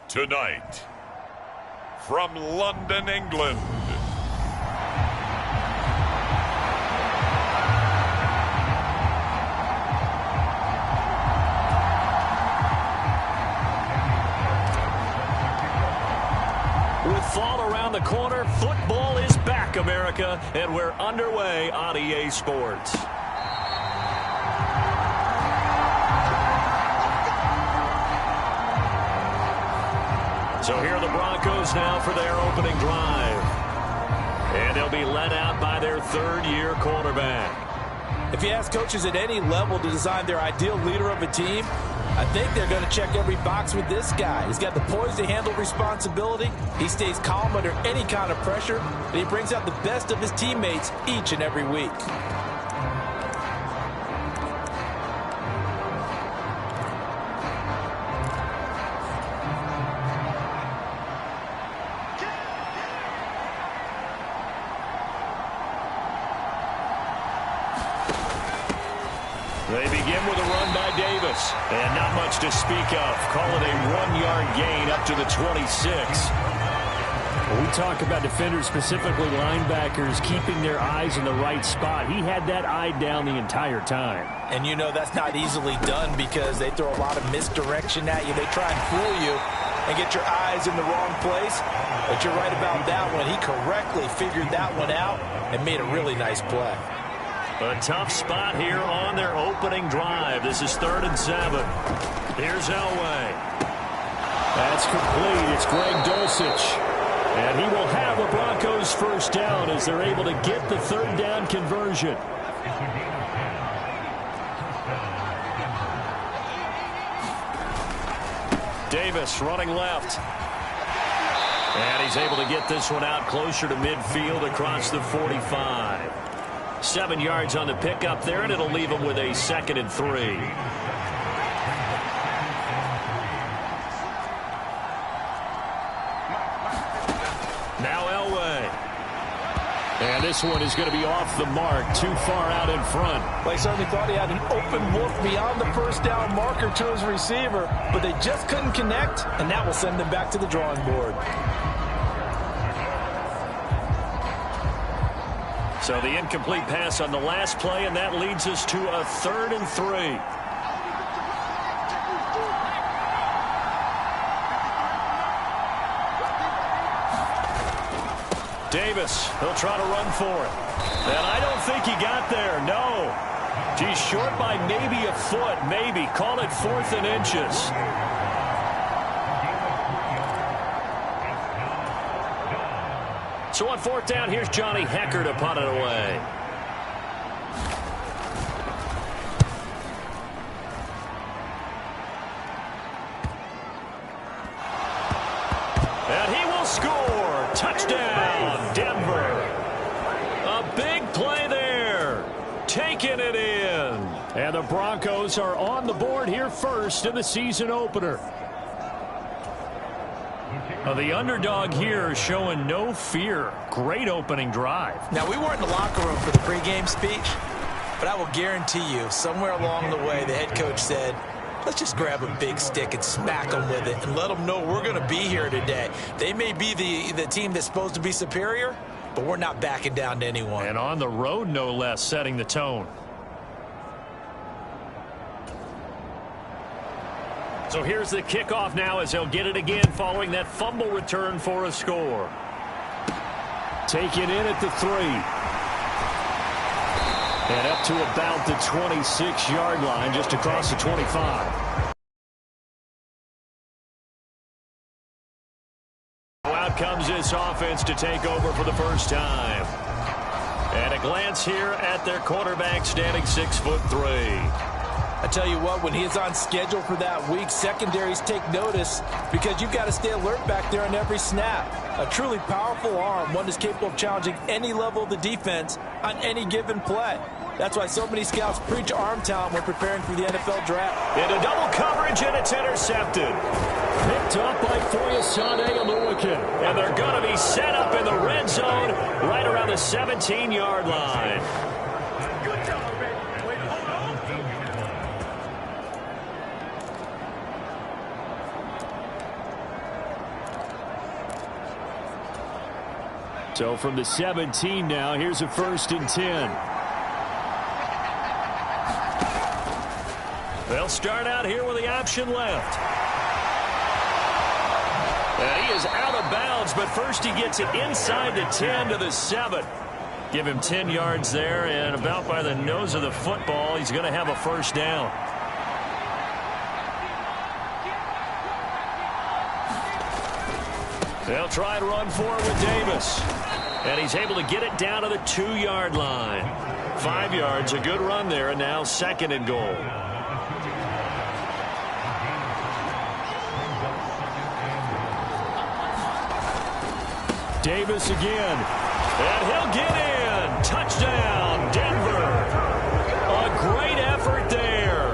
Tonight, from London, England, with fall around the corner, football is back, America, and we're underway on EA Sports. So here are the Broncos now for their opening drive. And they'll be led out by their third-year quarterback. If you ask coaches at any level to design their ideal leader of a team, I think they're going to check every box with this guy. He's got the poise to handle responsibility. He stays calm under any kind of pressure, and he brings out the best of his teammates each and every week. They begin with a run by Davis. And not much to speak of. Call it a 1-yard gain up to the 26. When we talk about defenders, specifically linebackers, keeping their eyes in the right spot. He had that eye down the entire time. And you know that's not easily done because they throw a lot of misdirection at you. They try and fool you and get your eyes in the wrong place. But you're right about that one. He correctly figured that one out and made a really nice play. A tough spot here on their opening drive. This is 3rd and 7. Here's Elway. That's complete. It's Greg Dulcich. And he will have the Broncos first down as they're able to get the 3rd down conversion. Davis running left. And he's able to get this one out closer to midfield across the 45. 7 yards on the pickup there, and it'll leave him with a 2nd and 3. Now Elway. this one is going to be off the mark, too far out in front. Well, he certainly thought he had an open look beyond the first down marker to his receiver, but they just couldn't connect, and that will send them back to the drawing board. So the incomplete pass on the last play, and that leads us to a 3rd and 3. Davis, he'll try to run for it. And I don't think he got there, no. He's short by maybe a foot, maybe. Call it 4th and inches. So on 4th down, here's Johnny Hecker to punt it away. And he will score. Touchdown, Denver. A big play there. Taking it in. And the Broncos are on the board here first in the season opener. The underdog here showing no fear. Great opening drive. Now, we weren't in the locker room for the pregame speech, but I will guarantee you somewhere along the way the head coach said, let's just grab a big stick and smack them with it and let them know we're going to be here today. They may be the team that's supposed to be superior, but we're not backing down to anyone. And on the road, no less, setting the tone. So here's the kickoff now as they'll get it again following that fumble return for a score. Taken in at the 3. And up to about the 26-yard line, just across the 25. Out comes this offense to take over for the first time. And a glance here at their quarterback standing 6'3". I tell you what, when he's on schedule for that week, secondaries take notice because you've got to stay alert back there on every snap. A truly powerful arm, one that's capable of challenging any level of the defense on any given play. That's why so many scouts preach arm talent when preparing for the NFL draft. Into double coverage, and it's intercepted. Picked up by Foyesade Oluwakin. And they're going to be set up in the red zone right around the 17-yard line. So from the 17 now, here's a 1st and 10. They'll start out here with the option left. And he is out of bounds, but first he gets it inside the 10 to the 7. Give him 10 yards there, and about by the nose of the football, he's going to have a first down. They'll try and run for it with Davis. And he's able to get it down to the 2-yard line. 5 yards, a good run there, and now 2nd and goal. Davis again. And he'll get in. Touchdown, Denver. A great effort there.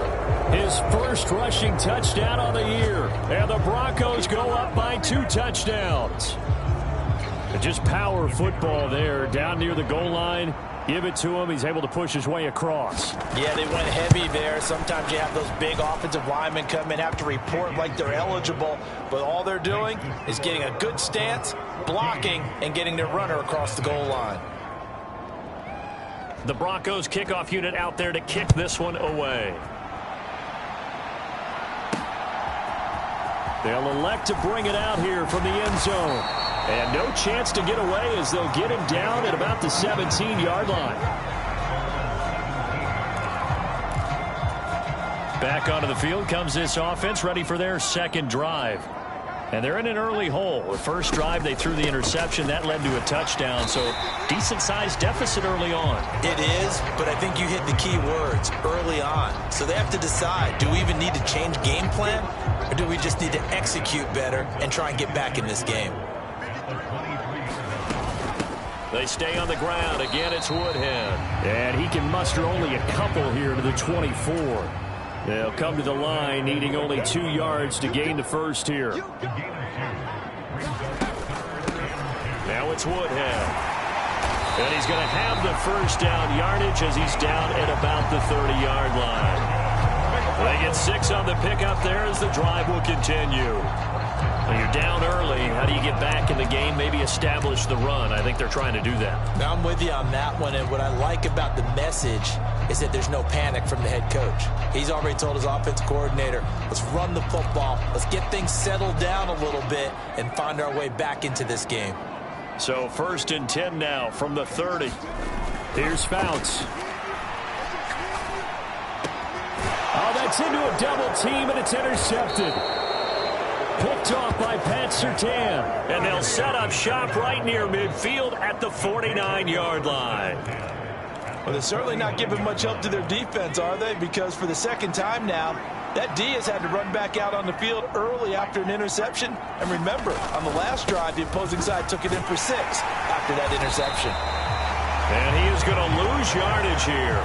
His first rushing touchdown on the year. And the Broncos go up by 2 touchdowns. Just power football there down near the goal line. Give it to him. He's able to push his way across. Yeah, they went heavy there. Sometimes you have those big offensive linemen come in, have to report like they're eligible. But all they're doing is getting a good stance, blocking, and getting their runner across the goal line. The Broncos kickoff unit out there to kick this one away. They'll elect to bring it out here from the end zone. And no chance to get away as they'll get him down at about the 17-yard line. Back onto the field comes this offense, ready for their 2nd drive. And they're in an early hole. The first drive, they threw the interception. That led to a touchdown, so decent-sized deficit early on. It is, but I think you hit the key words, early on. So they have to decide, do we even need to change game plan, or do we just need to execute better and try and get back in this game? They stay on the ground. Again, it's Woodhead. And he can muster only a couple here to the 24. They'll come to the line needing only 2 yards to gain the first here. Now it's Woodhead. And he's going to have the first down yardage as he's down at about the 30-yard line. They get 6 on the pickup there as the drive will continue. Well, you're down early. How do you get back in the game? Maybe establish the run. I think they're trying to do that. Now, I'm with you on that one, and what I like about the message is that there's no panic from the head coach. He's already told his offensive coordinator, let's run the football, let's get things settled down a little bit and find our way back into this game. So 1st and 10 now from the 30. Here's Fouts. Oh, that's into a double team, and it's intercepted. Picked off by Pat Surtain. And they'll set up shop right near midfield at the 49-yard line. Well, they're certainly not giving much help to their defense, are they? Because for the second time now, that D has had to run back out on the field early after an interception. And remember, on the last drive, the opposing side took it in for 6 after that interception. And he is going to lose yardage here.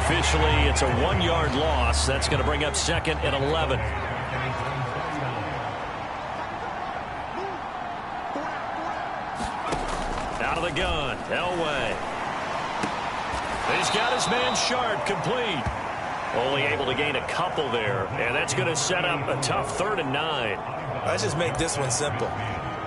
Officially, it's a 1-yard loss. That's going to bring up 2nd and 11. Out of the gun, Elway. He's got his man Sharp complete. Only able to gain a couple there, and that's going to set up a tough 3rd and 9. Let's just make this one simple.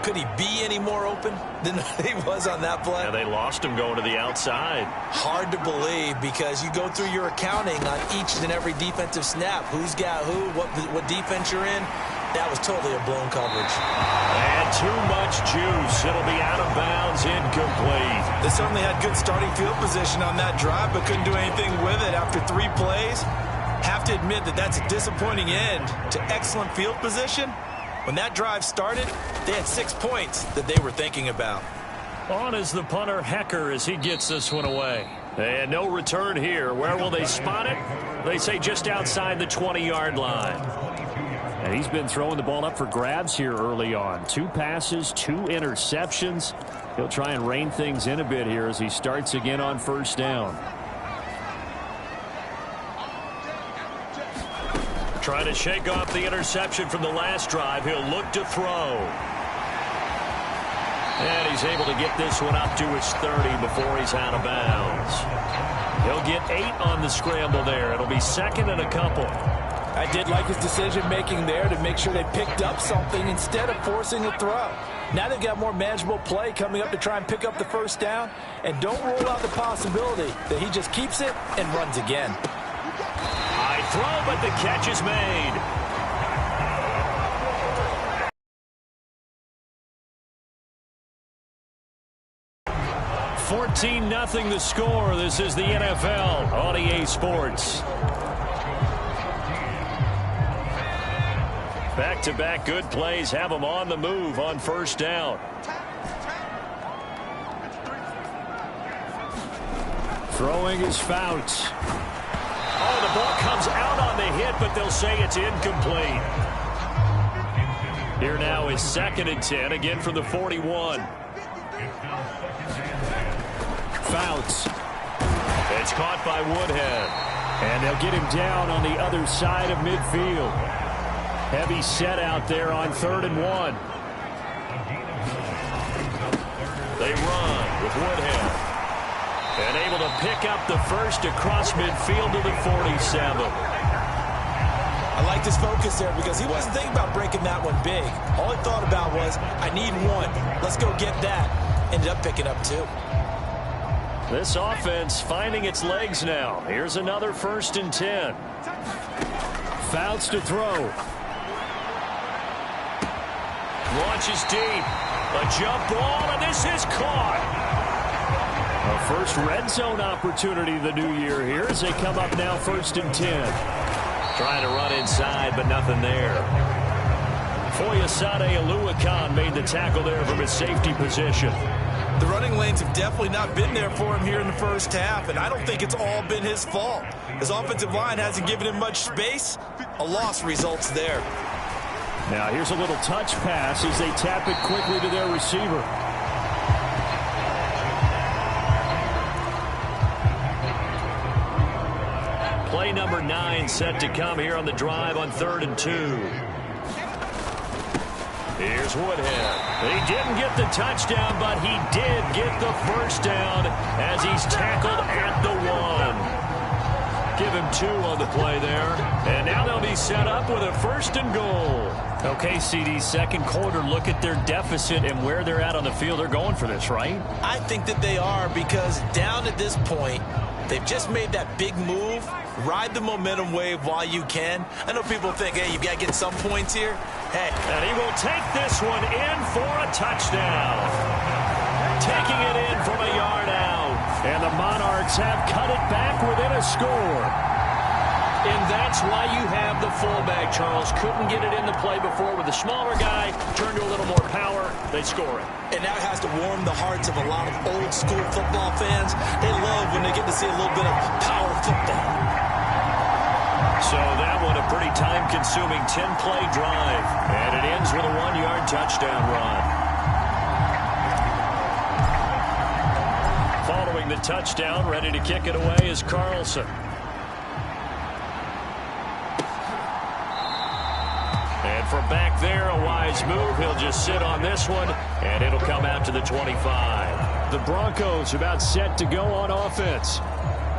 Could he be any more open than he was on that play? Yeah, they lost him going to the outside. Hard to believe because you go through your accounting on each and every defensive snap. Who's got who, what defense you're in. That was totally a blown coverage. And too much juice. It'll be out of bounds, incomplete. They certainly had good starting field position on that drive, but couldn't do anything with it after 3 plays. Have to admit that that's a disappointing end to excellent field position. When that drive started, they had 6 points that they were thinking about. On is the punter, Hecker, as he gets this one away. And no return here. Where will they spot it? They say just outside the 20-yard line. And he's been throwing the ball up for grabs here early on. 2 passes, 2 interceptions. He'll try and rein things in a bit here as he starts again on 1st down. Trying to shake off the interception from the last drive. He'll look to throw. And he's able to get this one up to his 30 before he's out of bounds. He'll get 8 on the scramble there. It'll be 2nd and a couple. I did like his decision-making there to make sure they picked up something instead of forcing a throw. Now they've got more manageable play coming up to try and pick up the 1st down. And don't rule out the possibility that he just keeps it and runs again. High throw, but the catch is made. $14-0 the score. This is the NFL on EA Sports. Back-to-back good plays have them on the move on 1st down. Throwing his Fouts. Oh, the ball comes out on the hit, but they'll say it's incomplete. Here now is 2nd and 10, again from the 41. Fouts. It's caught by Woodhead. And they'll get him down on the other side of midfield. Heavy set out there on 3rd and 1. They run with Woodhead. And able to pick up the first across midfield to the 47. I liked his focus there because he wasn't thinking about breaking that one big. All he thought about was, I need 1. Let's go get that. Ended up picking up 2. This offense finding its legs now. Here's another 1st and 10. Fouts to throw. Launches deep. A jump ball, and this is caught. A first red zone opportunity the new year here as they come up now 1st and 10. Trying to run inside, but nothing there. Foyesade Oluwakan made the tackle there from his safety position. The running lanes have definitely not been there for him here in the 1st half, and I don't think it's all been his fault. His offensive line hasn't given him much space. A loss results there. Now here's a little touch pass as they tap it quickly to their receiver. Play number 9 set to come here on the drive on 3rd and 2. Here's Woodhead. He didn't get the touchdown, but he did get the first down as he's tackled at the 1. Give him 2 on the play there. And now they'll be set up with a 1st and goal. Okay, CD, second quarter, look at their deficit and where they're at on the field. They're going for this, right? I think that they are, because down at this point, they've just made that big move. Ride the momentum wave while you can. I know people think, hey, you've got to get some points here. Hey. And he will take this one in for a touchdown. Taking it in from a yard out. And the Monarchs have cut it back within a score. And that's why you have the fullback, Charles. Couldn't get it in the play before with the smaller guy. Turned to a little more power. They score it. And that has to warm the hearts of a lot of old school football fans. They love when they get to see a little bit of power football. So that one a pretty time-consuming 10-play drive. And it ends with a 1-yard touchdown run. Following the touchdown, ready to kick it away is Carlson. And from back there, a wise move. He'll just sit on this one, and it'll come out to the 25. The Broncos about set to go on offense.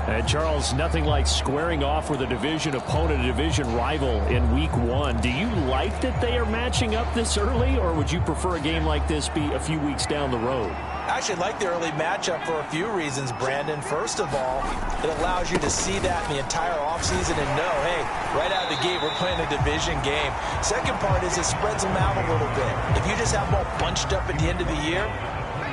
And, Charles, nothing like squaring off with a division opponent, a division rival in Week 1. Do you like that they are matching up this early, or would you prefer a game like this be a few weeks down the road? I actually like the early matchup for a few reasons, Brandon. First of all, it allows you to see that in the entire offseason and know, hey, right out of the gate, we're playing a division game. Second part is it spreads them out a little bit. If you just have them all bunched up at the end of the year,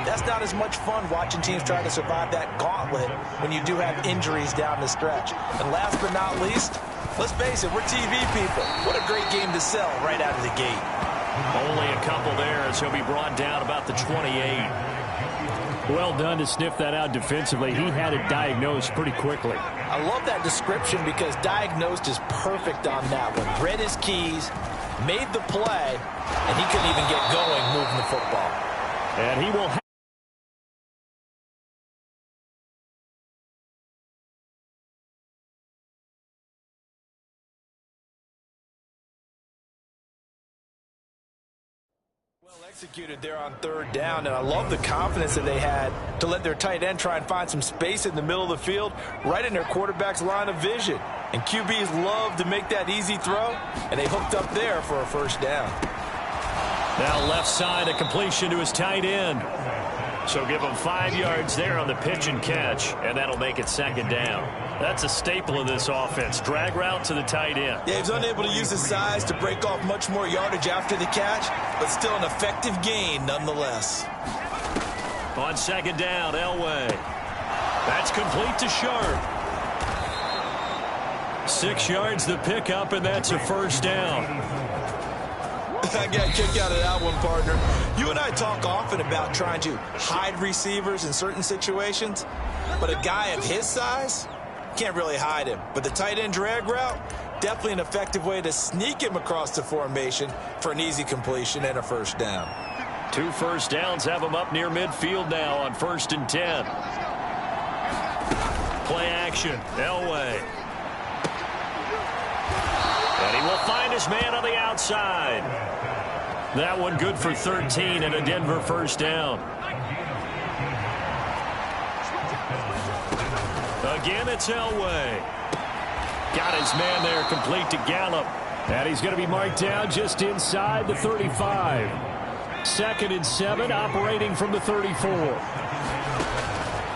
that's not as much fun watching teams try to survive that gauntlet when you do have injuries down the stretch. And last but not least, let's face it, we're TV people. What a great game to sell right out of the gate. Only a couple there as he'll be brought down about the 28. Well done to sniff that out defensively. He had it diagnosed pretty quickly. I love that description because diagnosed is perfect on that one. Read his keys, made the play, and he couldn't even get going moving the football. And he will have executed there on 3rd down, and I love the confidence that they had to let their tight end try and find some space in the middle of the field, right in their quarterback's line of vision. And QBs love to make that easy throw, and they hooked up there for a 1st down. Now left side, a completion to his tight end. So give him 5 yards there on the pitch and catch, and that'll make it 2nd down. That's a staple of this offense. Drag route to the tight end. Yeah, he's unable to use his size to break off much more yardage after the catch, but still an effective gain nonetheless. On 2nd down, Elway. That's complete to Sharp. 6 yards the pickup, and that's a 1st down. I got a kick out of that one, partner. You and I talk often about trying to hide receivers in certain situations, but a guy of his size can't really hide him. But the tight end drag route, definitely an effective way to sneak him across the formation for an easy completion and a 1st down. 2 1st downs have him up near midfield now on 1st and 10. Play action, Elway. And he will find his man on the outside. That one good for 13 and a Denver 1st down. Again, it's Elway. Got his man there, complete to Gallup. And he's going to be marked down just inside the 35. 2nd and 7, operating from the 34.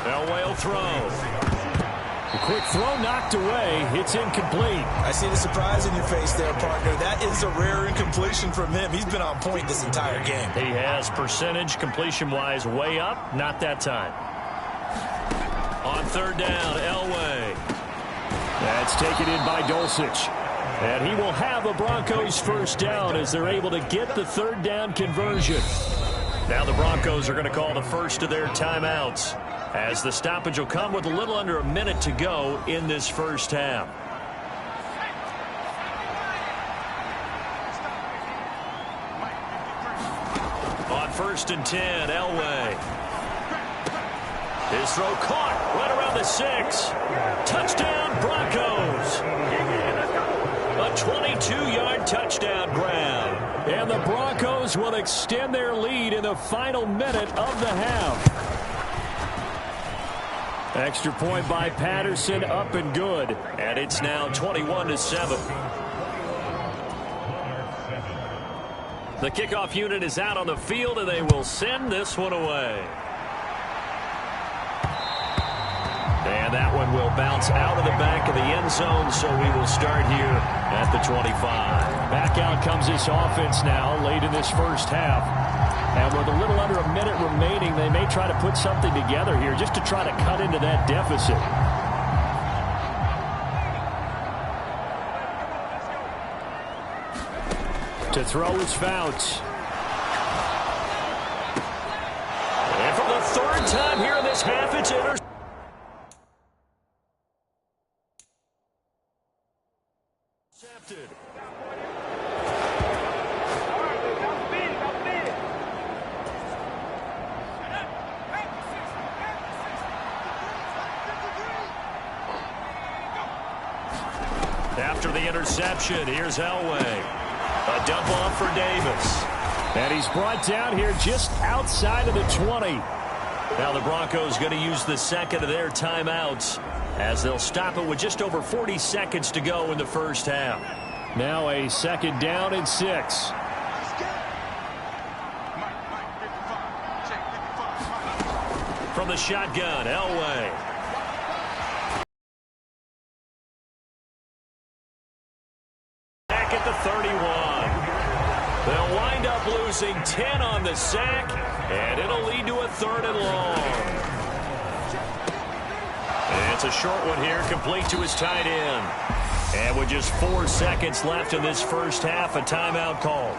Elway will throw. A quick throw knocked away. It's incomplete. I see the surprise in your face there, partner. That is a rare incompletion from him. He's been on point this entire game. He has percentage completion-wise way up. Not that time. On 3rd down, Elway. That's taken in by Dulcich. And he will have a Broncos 1st down as they're able to get the 3rd down conversion. Now the Broncos are going to call the first of their timeouts, as the stoppage will come with a little under a minute to go in this 1st half. On 1st and 10, Elway. His throw caught right around the 6. Touchdown, Broncos. A 22-yard touchdown grab. And the Broncos will extend their lead in the final minute of the half. Extra point by Patterson, up and good. And it's now 21-7. The kickoff unit is out on the field, and they will send this one away. And that one will bounce out of the back of the end zone, so we will start here at the 25. Back out comes this offense now late in this first half. And with a little under a minute remaining, they may try to put something together here just to try to cut into that deficit. To throw is Fouts. And for the third time here in this half, it's intercepted. After the interception, here's Elway. A dump off for Davis. And he's brought down here just outside of the 20. Now the Broncos going to use the second of their timeouts as they'll stop it with just over 40 seconds to go in the first half. Now a second down and 6. From the shotgun, Elway. Back at the 31. They'll wind up losing 10 on the sack, and it'll lead to a 3rd and long. And it's a short one here, complete to his tight end. And with just 4 seconds left in this first half, a timeout called.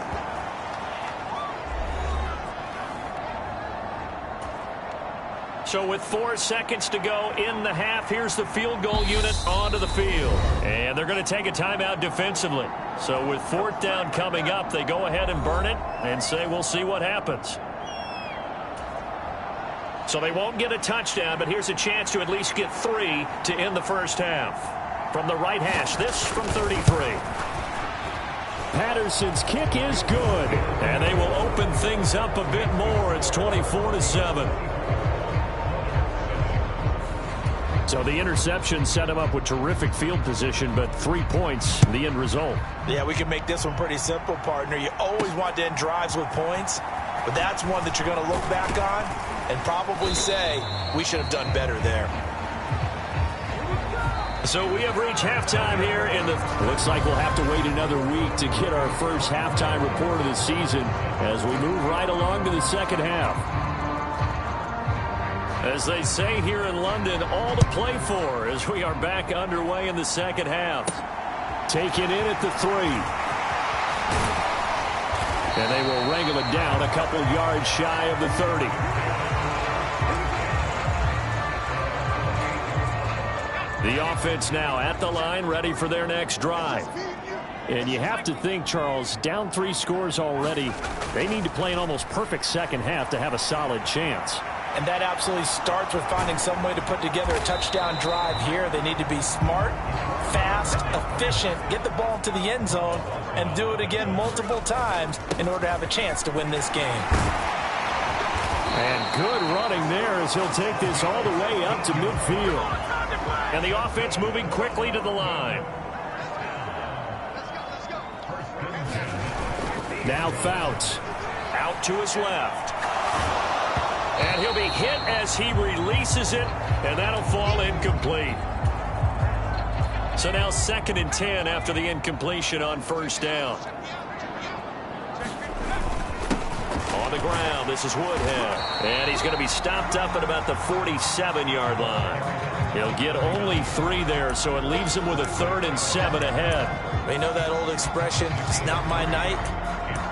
So with 4 seconds to go in the half, here's the field goal unit onto the field. And they're going to take a timeout defensively. So with 4th down coming up, they go ahead and burn it and say we'll see what happens. So they won't get a touchdown, but here's a chance to at least get 3 to end the first half. From the right hash, this from 33. Patterson's kick is good. And they will open things up a bit more. It's 24-7. So the interception set him up with terrific field position, but 3 points, the end result. Yeah, we can make this one pretty simple, partner. You always want to end drives with points, but that's one that you're going to look back on and probably say, we should have done better there. So we have reached halftime here in the... Looks like we'll have to wait another week to get our first halftime report of the season as we move right along to the second half. As they say here in London, all to play for as we are back underway in the second half. Taken in at the 3. And they will wrangle it down a couple yards shy of the 30. The offense now at the line, ready for their next drive. And you have to think, Charles, down 3 scores already. They need to play an almost perfect second half to have a solid chance. And that absolutely starts with finding some way to put together a touchdown drive here. They need to be smart, fast, efficient, get the ball to the end zone, and do it again multiple times in order to have a chance to win this game. And good running there as he'll take this all the way up to midfield. And the offense moving quickly to the line. Now Fouts out to his left. And he'll be hit as he releases it, and that'll fall incomplete. So now 2nd and 10 after the incompletion on first down. On the ground, this is Woodhead. And he's going to be stopped up at about the 47-yard line. He'll get only 3 there, so it leaves him with a 3rd and 7 ahead. You know that old expression, it's not my night?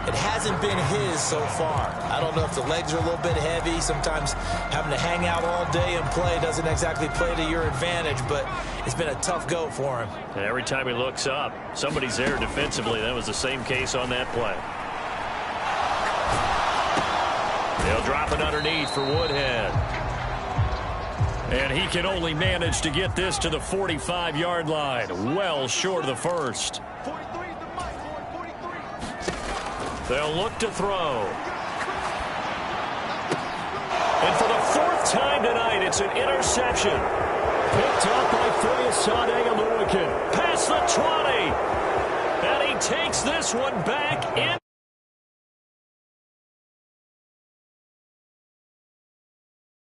It hasn't been his so far. I don't know if the legs are a little bit heavy. Sometimes having to hang out all day and play doesn't exactly play to your advantage, but it's been a tough go for him. And every time he looks up, somebody's there defensively. That was the same case on that play. They'll drop it underneath for Woodhead. And he can only manage to get this to the 45-yard line, well short of the first. They'll look to throw. And for the fourth time tonight, it's an interception. Picked up by Fuyasade Aluakin. Past the 20. And he takes this one back in.